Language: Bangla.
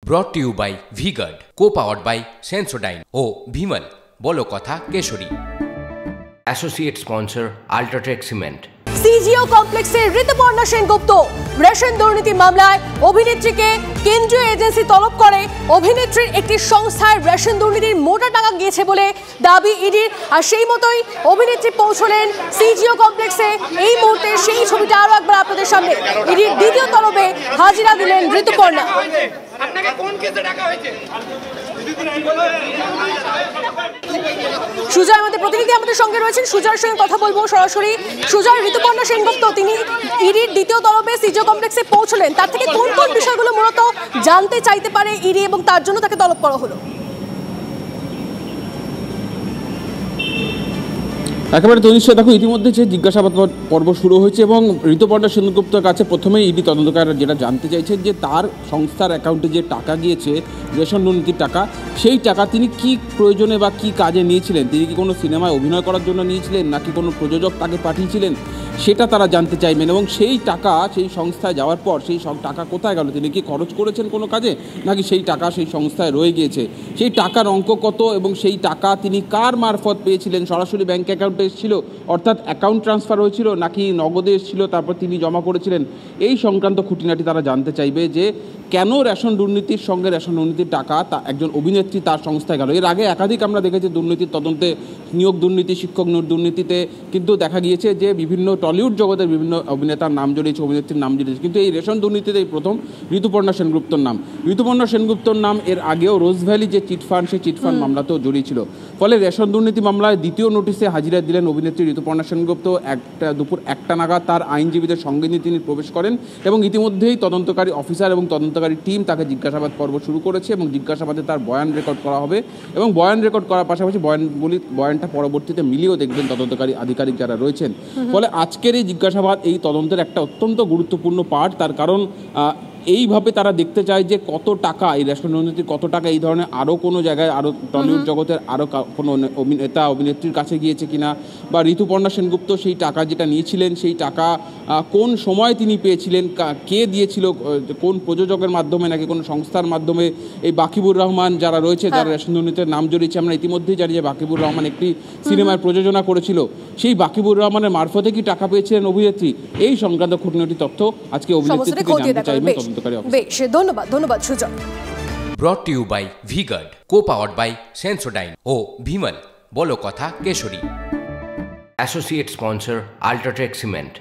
brought to you by V-Guard, co-powered by Sensodyne O Vimal বলো কথা Kesari. Associate sponsor Ultratech Cement। CGO কমপ্লেক্সে ঋতুপর্ণা সেনগুপ্ত রেশন দুর্নীতি মামলায় অভিনেত্রীকে কেন্দ্রীয় এজেন্সি তলব করে। অভিনেত্রীর একটি সংস্থায় রেশন দুর্নীতির মোটা টাকা গিয়েছে বলে দাবি ইডির, আর সেই মতোই অভিনেত্রী পৌঁছলেন সিজিও কমপ্লেক্সে। এই মুহূর্তে সেই ছবিটা আরো একবার আপনাদের সামনে। ইডির দ্বিতীয় তলবে হাজিরা দিলেন ঋতুপর্ণা। আপনাকে কোন কেসে ডাকা হয়েছে? সুজয় আমাদের প্রতিনিধি আমাদের সঙ্গে রয়েছেন, সুজয়ের সঙ্গে কথা বলবো সরাসরি। সুজয়, ঋতুপর্ণা সেনগুপ্ত তিনি ইডির দ্বিতীয় তলবে সিজিও কমপ্লেক্সে পৌঁছলেন, তার থেকে কোন কোন বিষয়গুলো মূলত জানতে চাইতে পারে ইডি এবং তার জন্য তাকে তলব করা হলো? একেবারে তনিষ্ঠ, দেখো ইতিমধ্যে যে জিজ্ঞাসাবাদ পর্ব শুরু হয়েছে এবং ঋতুপর্ণা সেনগুপ্তর কাছে প্রথমেই ইডি তদন্তকারীরা যেটা জানতে চাইছেন যে তার সংস্থার অ্যাকাউন্টে যে টাকা গিয়েছে রেশন দুর্নীতির টাকা, সেই টাকা তিনি কি প্রয়োজনে বা কি কাজে নিয়েছিলেন। তিনি কি কোনো সিনেমায় অভিনয় করার জন্য নিয়েছিলেন নাকি কোনো প্রযোজক তাকে পাঠিয়েছিলেন, সেটা তারা জানতে চাইবেন। এবং সেই টাকা সেই সংস্থায় যাওয়ার পর সেই সব টাকা কোথায় গেল, তিনি কি খরচ করেছেন কোনো কাজে নাকি সেই টাকা সেই সংস্থায় রয়ে গিয়েছে, সেই টাকার অঙ্ক কত এবং সেই টাকা তিনি কার মারফত পেয়েছিলেন, সরাসরি ব্যাঙ্ক অ্যাকাউন্টে এসেছিল অর্থাৎ অ্যাকাউন্ট ট্রান্সফার হয়েছিল নাকি নগদে এসেছিল তারপর তিনি জমা করেছিলেন, এই সংক্রান্ত খুঁটিনাটি তারা জানতে চাইবে। যে কেন রেশন দুর্নীতির সঙ্গে রেশন দুর্নীতির টাকা তা একজন অভিনেত্রী তার সংস্থায় গেল। এর আগে একাধিক আমরা দেখেছি দুর্নীতির তদন্তে, নিয়োগ দুর্নীতি, শিক্ষক দুর্নীতিতে কিন্তু দেখা গিয়েছে যে বিভিন্ন টলিউড জগতের বিভিন্ন অভিনেতার নাম জড়িয়েছে, অভিনেত্রীর নাম জড়িয়েছে, কিন্তু এই রেশন দুর্নীতিতে এই প্রথম ঋতুপর্ণা সেনগুপ্তর নাম। ঋতুপর্ণা সেনগুপ্তর নাম এর আগেও রোজ ভ্যালি যে চিটফান্ড, সেই চিটফান্ড মামলাতেও জড়িয়েছিল। ফলে রেশন দুর্নীতি মামলায় দ্বিতীয় নোটিশে হাজিরা দিলেন অভিনেত্রী ঋতুপর্ণা সেনগুপ্ত। দুপুর 1টা নাগাদ তার আইনজীবীদের সঙ্গে নিয়ে তিনি প্রবেশ করেন এবং ইতিমধ্যেই তদন্তকারী অফিসার এবং তদন্তকারী টিম তাকে জিজ্ঞাসাবাদ পর্ব শুরু করেছে এবং জিজ্ঞাসাবাদে তার বয়ান রেকর্ড করা হবে এবং বয়ান রেকর্ড করার পাশাপাশি বয়ানটা পরবর্তীতে মিলিয়েও দেখবেন তদন্তকারী আধিকারিক যারা রয়েছেন। ফলে আজকের এই জিজ্ঞাসাবাদ এই তদন্তের একটা অত্যন্ত গুরুত্বপূর্ণ পার্ট, তার কারণ এইভাবে তারা দেখতে চায় যে কত টাকা এই রেশন দুর্নীতির, কত টাকা এই ধরনের আরও কোনো জায়গায়, আরও টলিউড জগতের আরও কোনো অভিনেতা অভিনেত্রীর কাছে গিয়েছে কিনা, বা ঋতুপর্ণা সেনগুপ্ত সেই টাকা যেটা নিয়েছিলেন সেই টাকা কোন সময় তিনি পেয়েছিলেন, কে দিয়েছিল, কোন প্রযোজকের মাধ্যমে নাকি কোনো সংস্থার মাধ্যমে। এই বাকিবুর রহমান যারা রয়েছে, যারা রেশন দুর্নীতির নাম জড়িয়েছে, আমরা ইতিমধ্যেই জানি যে বাকিবুর রহমান একটি সিনেমার প্রযোজনা করেছিল, সেই বাকিবুর রহমানের মারফতে কি টাকা পেয়েছিলেন অভিনেত্রী, এই সংক্রান্ত খুঁটিনাটি তথ্য আজকে অভিনেত্রী থেকে জানতে চাইবেন তদন্তকারী অফিসার। বেশ, ধন্যবাদ Sujoy. brought to you by V-Guard, co-powered by Sensodyne O Vimal বলো কথা Kesari. Associate sponsor Ultratech Cement।